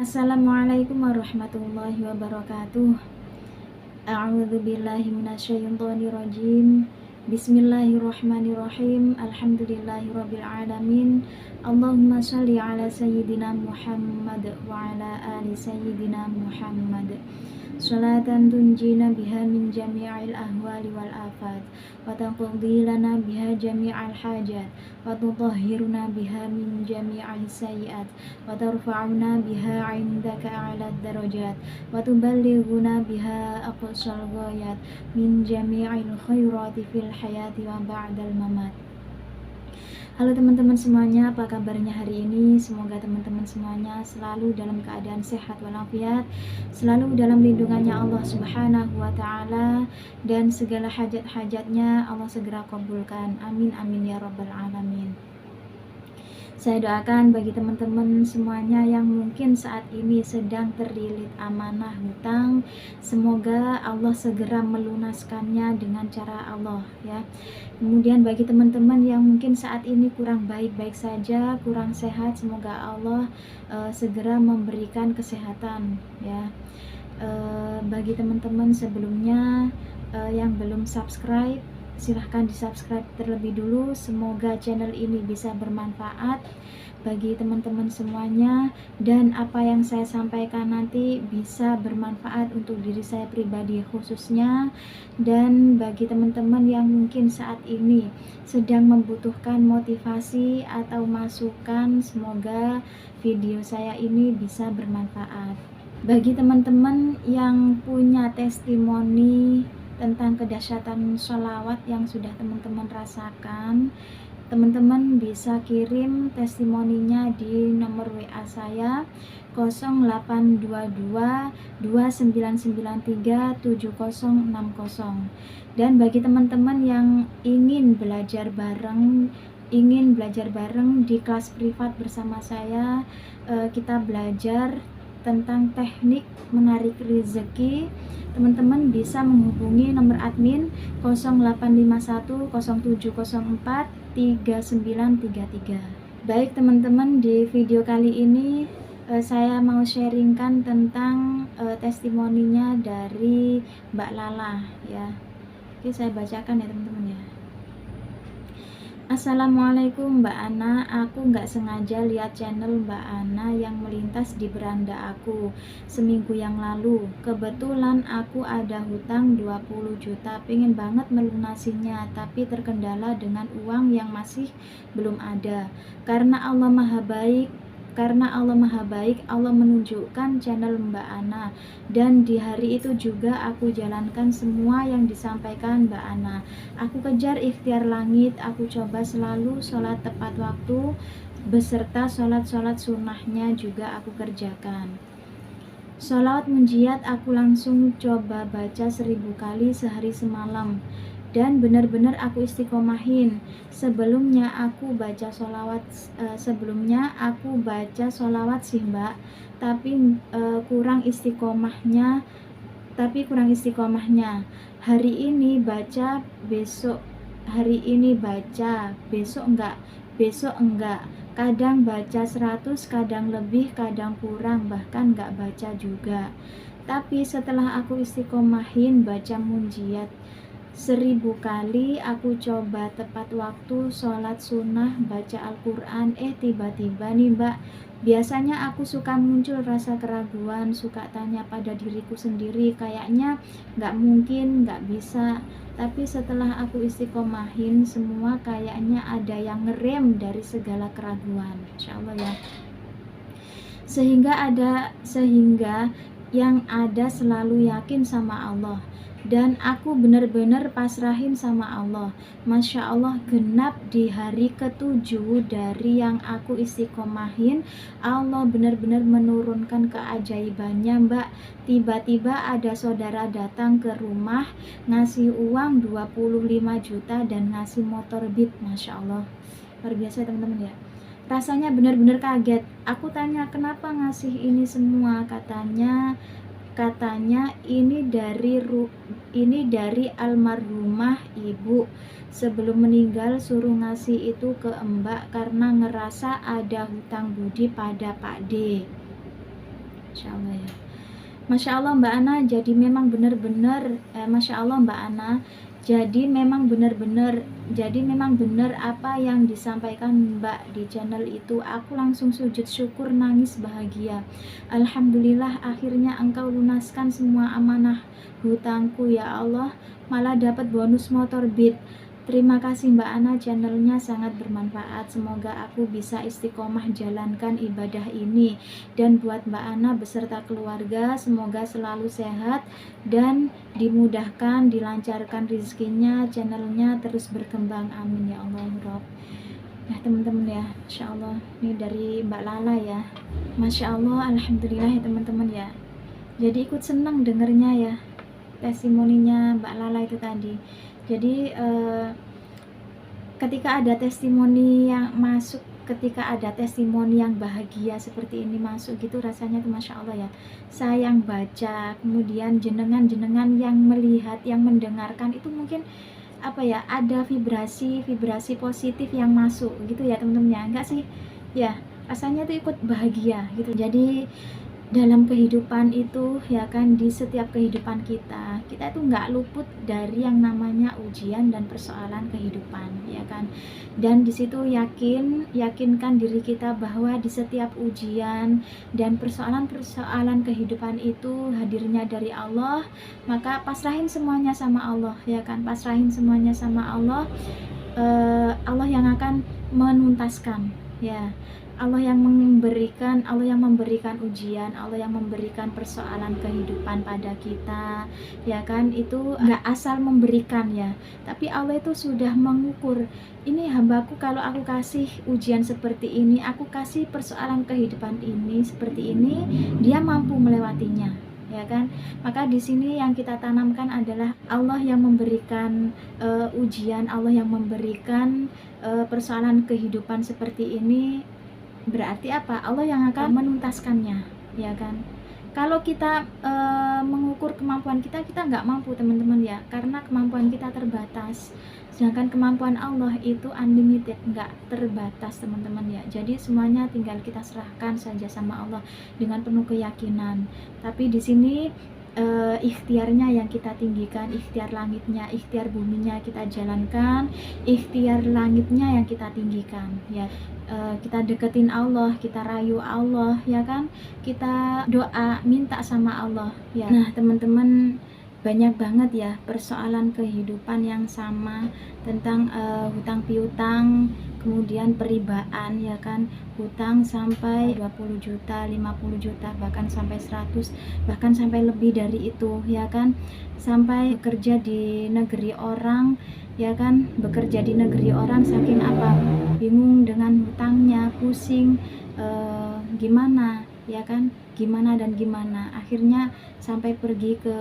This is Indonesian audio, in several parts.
Assalamualaikum warahmatullahi wabarakatuh. A'udzu billahi minasyaitonir rajim. Bismillahirrahmanirrahim. Alhamdulillahirabbil alamin. Allahumma shalli ala sayyidina Muhammad wa ala ali sayyidina Muhammad. Sholatan tunjina biha min jami'il ahwali wal afat wa taqdi lana biha jami'al hajat wa tutahhiruna biha min jami'is sayyi'at wa tarfa'una biha 'indaka a'la darajat wa tuballighuna biha aqsal ghayat min jami'il khairati fil hayati wa ba'dal mamat. Halo teman-teman semuanya, apa kabarnya hari ini? Semoga teman-teman semuanya selalu dalam keadaan sehat walafiat, selalu dalam lindungannya Allah Subhanahu wa Ta'ala, dan segala hajat-hajatnya Allah segera kabulkan. Amin amin ya rabbal alamin. Saya doakan bagi teman-teman semuanya yang mungkin saat ini sedang terlilit amanah hutang, semoga Allah segera melunaskannya dengan cara Allah ya. Kemudian bagi teman-teman yang mungkin saat ini kurang baik-baik saja, kurang sehat, semoga Allah segera memberikan kesehatan ya. Bagi teman-teman sebelumnya yang belum subscribe, silahkan di subscribe terlebih dulu. Semoga channel ini bisa bermanfaat bagi teman-teman semuanya, dan apa yang saya sampaikan nanti bisa bermanfaat untuk diri saya pribadi khususnya, dan bagi teman-teman yang mungkin saat ini sedang membutuhkan motivasi atau masukan, semoga video saya ini bisa bermanfaat. Bagi teman-teman yang punya testimoni tentang kedahsyatan sholawat yang sudah teman-teman rasakan, teman-teman bisa kirim testimoninya di nomor WA saya 0822 2993 7060. Dan bagi teman-teman yang ingin belajar bareng di kelas privat bersama saya, kita belajar tentang teknik menarik rezeki, teman-teman bisa menghubungi nomor admin 0851 0704 3933. Baik teman-teman, di video kali ini saya mau sharingkan tentang testimoninya dari Mbak Lala ya. Oke, saya bacakan ya teman-teman ya. Assalamualaikum Mbak Ana, aku nggak sengaja lihat channel Mbak Ana yang melintas di beranda aku seminggu yang lalu. Kebetulan aku ada hutang 20 juta, pengen banget melunasinya, tapi terkendala dengan uang yang masih belum ada. Karena Allah Maha Baik, Allah menunjukkan channel Mbak Ana, dan di hari itu juga aku jalankan semua yang disampaikan Mbak Ana. Aku kejar ikhtiar langit, aku coba selalu sholat tepat waktu, beserta sholat sunnahnya juga aku kerjakan. Sholawat munjiat aku langsung coba baca 1000 kali sehari semalam, dan benar-benar aku istiqomahin. Sebelumnya aku baca sholawat sih Mbak, tapi kurang istiqomahnya. Hari ini baca, besok enggak. Kadang baca 100, kadang lebih, kadang kurang, bahkan enggak baca juga. Tapi setelah aku istiqomahin baca munjiat 1000 kali, aku coba tepat waktu sholat sunnah, baca Al-Quran, tiba-tiba nih Mbak, biasanya aku suka muncul rasa keraguan, suka tanya pada diriku sendiri, kayaknya gak mungkin, gak bisa. Tapi setelah aku istiqomahin, semua kayaknya ada yang ngerem dari segala keraguan, insya Allah ya. Sehingga yang ada selalu yakin sama Allah, dan aku benar-benar pasrahin sama Allah. Masya Allah, genap di hari ke-7 dari yang aku istiqomahin, Allah benar-benar menurunkan keajaibannya Mbak. Tiba-tiba ada saudara datang ke rumah, ngasih uang 25 juta dan ngasih motor Beat. Masya Allah, luar biasa teman-teman ya. Rasanya benar-benar kaget. Aku tanya, kenapa ngasih ini semua? Katanya ini dari almarhumah ibu. Sebelum meninggal suruh ngasih itu ke Mbak karena ngerasa ada hutang budi pada Pak D. Masya Allah ya. Masya Allah Mbak Ana, jadi memang benar-benar Masya Allah Mbak Ana, jadi memang benar apa yang disampaikan Mbak di channel itu. Aku langsung sujud syukur, nangis bahagia. Alhamdulillah, akhirnya Engkau lunaskan semua amanah hutangku ya Allah, malah dapat bonus motor Beat. Terima kasih Mbak Ana, channelnya sangat bermanfaat. Semoga aku bisa istiqomah jalankan ibadah ini. Dan buat Mbak Ana beserta keluarga, semoga selalu sehat dan dimudahkan, dilancarkan rezekinya, channelnya terus berkembang. Amin ya Allah Rob. Nah teman-teman ya, Masya Allah, ini dari Mbak Lala ya. Masya Allah, Alhamdulillah ya teman-teman ya. Jadi ikut senang dengernya ya, testimoninya Mbak Lala itu tadi. Jadi ketika ada testimoni yang masuk, ketika ada testimoni yang bahagia seperti ini masuk gitu, rasanya tuh Masya Allah ya. Saya yang baca, kemudian jenengan yang melihat, yang mendengarkan itu mungkin apa ya, ada vibrasi positif yang masuk gitu ya teman-teman ya, enggak sih ya, rasanya tuh ikut bahagia gitu. Jadi dalam kehidupan itu ya kan, di setiap kehidupan kita itu nggak luput dari yang namanya ujian dan persoalan kehidupan ya kan. Dan disitu yakinkan diri kita bahwa di setiap ujian dan persoalan kehidupan itu hadirnya dari Allah. Maka pasrahin semuanya sama Allah ya kan, pasrahin semuanya sama Allah. Allah yang akan menuntaskan ya. Allah yang memberikan ujian, Allah yang memberikan persoalan kehidupan pada kita ya kan. Itu nggak asal memberikan ya, tapi Allah itu sudah mengukur, ini hambaku kalau aku kasih ujian seperti ini, aku kasih persoalan kehidupan ini seperti ini, dia mampu melewatinya ya kan. Maka di sini yang kita tanamkan adalah Allah yang memberikan ujian, Allah yang memberikan persoalan kehidupan seperti ini. Berarti apa? Allah yang akan menuntaskannya ya kan. Kalau kita mengukur kemampuan kita nggak mampu teman-teman ya, karena kemampuan kita terbatas. Sedangkan kemampuan Allah itu unlimited, nggak terbatas teman-teman ya. Jadi semuanya tinggal kita serahkan saja sama Allah dengan penuh keyakinan. Tapi di sini ikhtiarnya yang kita tinggikan, ikhtiar langitnya, ikhtiar buminya kita jalankan, ikhtiar langitnya yang kita tinggikan ya. Kita deketin Allah, kita rayu Allah ya kan, kita doa minta sama Allah ya. Nah teman-teman, banyak banget ya persoalan kehidupan yang sama tentang hutang piutang, kemudian peribaan ya kan. Hutang sampai 20 juta, 50 juta, bahkan sampai 100, bahkan sampai lebih dari itu ya kan. Sampai bekerja di negeri orang ya kan, bekerja di negeri orang saking apa, bingung dengan hutangnya, pusing gimana ya kan, gimana dan gimana, akhirnya sampai pergi ke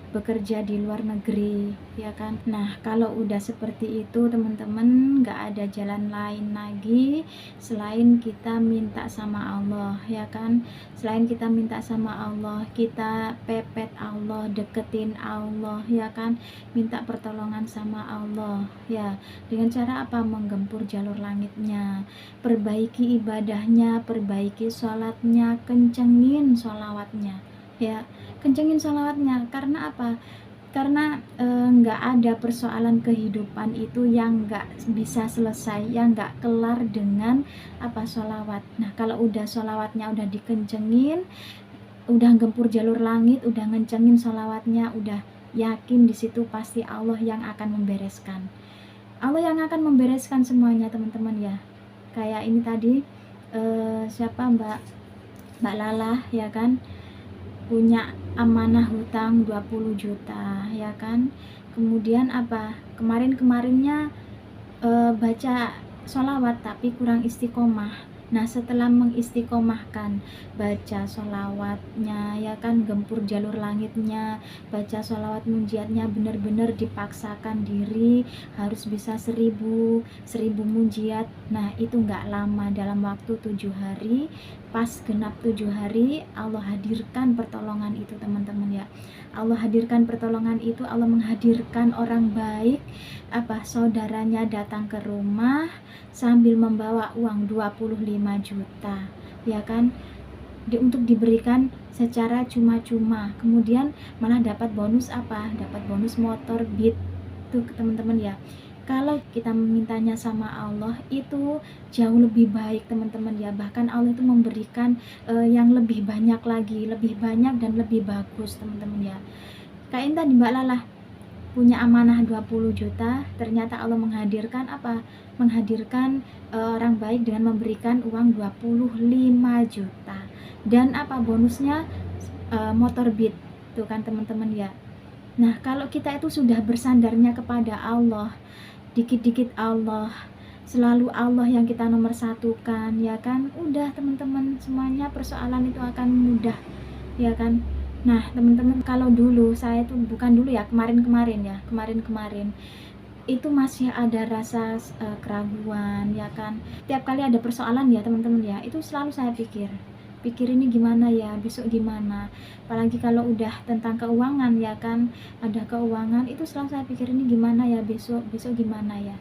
bekerja di luar negeri ya kan. Nah kalau udah seperti itu teman-teman, nggak ada jalan lain lagi selain kita minta sama Allah ya kan. Selain kita minta sama Allah, kita pepet Allah, deketin Allah ya kan, minta pertolongan sama Allah ya. Dengan cara apa? Menggempur jalur langitnya, perbaiki ibadahnya, perbaiki sholatnya, kencengin sholawatnya ya, kencengin sholawatnya. Karena apa? Karena nggak ada persoalan kehidupan itu yang nggak bisa selesai, yang nggak kelar dengan apa, sholawat. Nah kalau udah sholawatnya udah dikencengin, udah gempur jalur langit, udah ngencengin sholawatnya, udah yakin di situ pasti Allah yang akan membereskan. Allah yang akan membereskan semuanya teman-teman ya. Kayak ini tadi siapa, Mbak Lala ya kan, punya amanah hutang 20 juta ya kan. Kemudian apa, kemarinnya baca sholawat tapi kurang istiqomah. Nah setelah mengistiqomahkan, baca sholawatnya ya kan, gempur jalur langitnya, baca sholawat munjiatnya, benar-benar dipaksakan diri harus bisa 1000 munjiat. Nah itu nggak lama, dalam waktu 7 hari, pas genap 7 hari Allah hadirkan pertolongan itu teman-teman ya. Allah hadirkan pertolongan itu, Allah menghadirkan orang baik, apa, saudaranya datang ke rumah sambil membawa uang 25 juta ya kan, untuk diberikan secara cuma-cuma, kemudian malah dapat bonus apa? Dapat bonus motor Beat tuh teman-teman ya. Kalau kita memintanya sama Allah itu jauh lebih baik teman-teman ya. Bahkan Allah itu memberikan yang lebih banyak lagi, lebih banyak dan lebih bagus teman-teman ya. Kayak tadi Mbak Lala punya amanah 20 juta, ternyata Allah menghadirkan apa? Menghadirkan orang baik dengan memberikan uang 25 juta. Dan apa bonusnya? Motor Beat. Tuh kan teman-teman ya. Nah, kalau kita itu sudah bersandarnya kepada Allah, dikit-dikit Allah, selalu Allah yang kita nomor satukan, ya kan, udah teman-teman, semuanya persoalan itu akan mudah, ya kan. Nah teman-teman, kalau dulu saya tuh, bukan dulu ya, kemarin itu masih ada rasa keraguan, ya kan. Tiap kali ada persoalan ya teman-teman ya, itu selalu saya pikir ini gimana ya, besok gimana. Apalagi kalau udah tentang keuangan, ya kan, ada keuangan, itu selalu saya pikir ini gimana ya, besok gimana ya.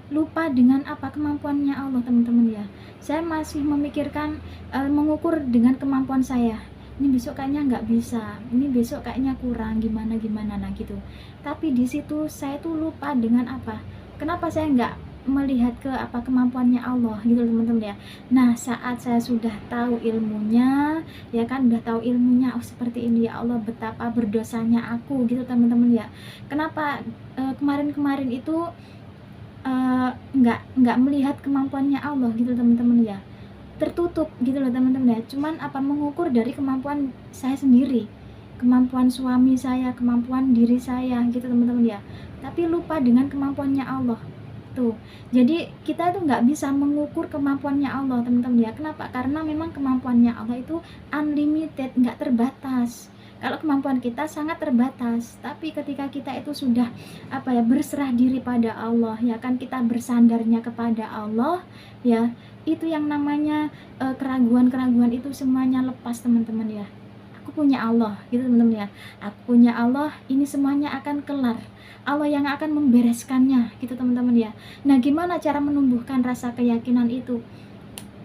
Lupa dengan apa? Kemampuannya Allah teman-teman ya. Saya masih memikirkan mengukur dengan kemampuan saya. Ini besok kayaknya nggak bisa, ini besok kayaknya kurang, gimana nah gitu. Tapi di situ saya tuh lupa dengan apa? Kenapa saya nggak melihat ke apa kemampuannya Allah gitu teman-teman ya. Nah saat saya sudah tahu ilmunya, ya kan, udah tahu ilmunya, oh seperti ini ya Allah, betapa berdosanya aku gitu teman-teman ya. Kenapa kemarin-kemarin itu nggak melihat kemampuannya Allah gitu teman-teman ya, tertutup gitu loh teman-teman ya. Cuman apa, mengukur dari kemampuan saya sendiri, kemampuan suami saya, kemampuan diri saya gitu teman-teman ya, tapi lupa dengan kemampuannya Allah tuh. Jadi kita tuh nggak bisa mengukur kemampuannya Allah teman-teman ya. Kenapa? Karena memang kemampuannya Allah itu unlimited, nggak terbatas. Kalau kemampuan kita sangat terbatas, tapi ketika kita itu sudah apa ya, berserah diri pada Allah, ya kan, kita bersandarnya kepada Allah ya, itu yang namanya keraguan-keraguan itu semuanya lepas teman-teman ya. Aku punya Allah gitu teman-teman ya, aku punya Allah, ini semuanya akan kelar, Allah yang akan membereskannya gitu teman-teman ya. Nah gimana cara menumbuhkan rasa keyakinan itu?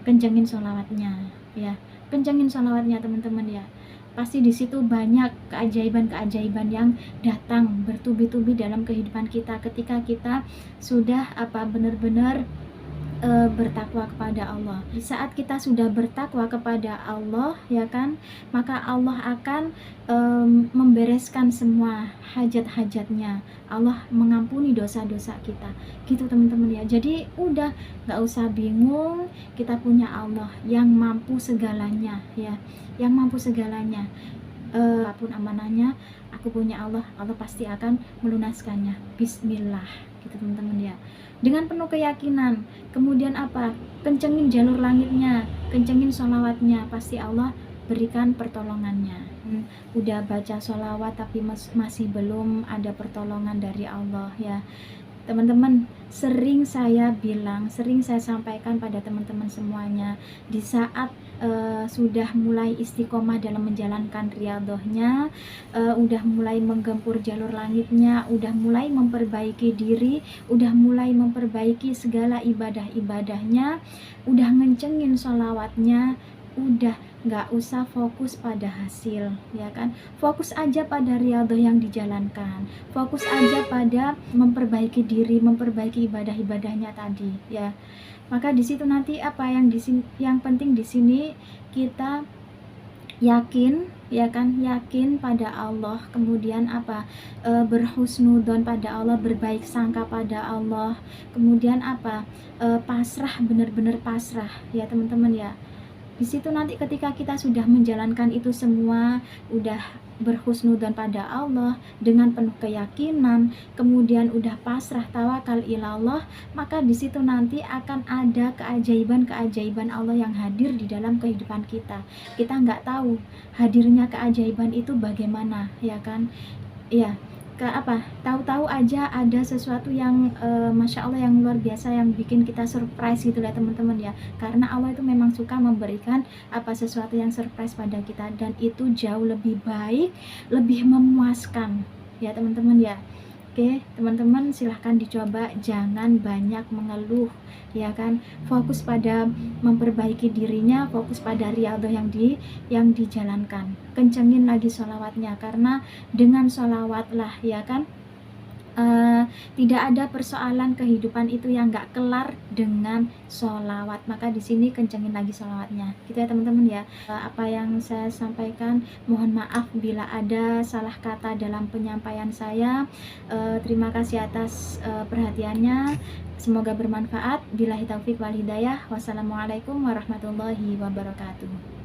Kencengin sholawatnya ya, kencengin sholawatnya teman-teman ya. Pasti di situ banyak keajaiban-keajaiban yang datang bertubi-tubi dalam kehidupan kita ketika kita sudah apa, benar-benar bertakwa kepada Allah. Di saat kita sudah bertakwa kepada Allah, ya kan, maka Allah akan membereskan semua hajat-hajatnya. Allah mengampuni dosa-dosa kita gitu teman-teman ya. Jadi udah nggak usah bingung, kita punya Allah yang mampu segalanya ya, yang mampu segalanya. Apapun amanahnya, aku punya Allah, Allah pasti akan melunaskannya. Bismillah gitu teman-teman ya, dengan penuh keyakinan. Kemudian apa, kencengin jalur langitnya, kencengin sholawatnya, pasti Allah berikan pertolongannya. Udah baca sholawat tapi masih belum ada pertolongan dari Allah ya teman-teman, sering saya bilang, sering saya sampaikan pada teman-teman semuanya, di saat sudah mulai istiqomah dalam menjalankan riyadhahnya, udah mulai menggempur jalur langitnya, udah mulai memperbaiki diri, udah mulai memperbaiki segala ibadah-ibadahnya, udah ngencengin sholawatnya, udah nggak usah fokus pada hasil, ya kan, fokus aja pada riyadhah yang dijalankan, fokus aja pada memperbaiki diri, memperbaiki ibadah-ibadahnya tadi ya. Maka di situ nanti apa yang penting di sini kita yakin, ya kan, yakin pada Allah, kemudian apa, berhusnudzon pada Allah, berbaik sangka pada Allah, kemudian apa, pasrah, benar-benar pasrah ya teman-teman ya. Di situ nanti ketika kita sudah menjalankan itu semua, udah berhusnudzon pada Allah dengan penuh keyakinan, kemudian udah pasrah tawakal ilallah, maka di situ nanti akan ada keajaiban-keajaiban Allah yang hadir di dalam kehidupan kita. Kita nggak tahu hadirnya keajaiban itu bagaimana, ya kan? Iya. Tahu-tahu aja ada sesuatu yang masya Allah, yang luar biasa, yang bikin kita surprise gitu ya teman-teman ya. Karena Allah itu memang suka memberikan sesuatu yang surprise pada kita, dan itu jauh lebih baik, lebih memuaskan ya teman-teman ya. Oke, teman-teman silahkan dicoba, jangan banyak mengeluh, ya kan? Fokus pada memperbaiki dirinya, fokus pada riyadhah yang dijalankan. Kencengin lagi sholawatnya, karena dengan sholawatlah, ya kan? Tidak ada persoalan kehidupan itu yang nggak kelar dengan sholawat. Maka di sini kencengin lagi sholawatnya. Gitu ya teman-teman ya. Apa yang saya sampaikan, mohon maaf bila ada salah kata dalam penyampaian saya. Terima kasih atas perhatiannya. Semoga bermanfaat. Billahi taufik wal hidayah. Wassalamualaikum warahmatullahi wabarakatuh.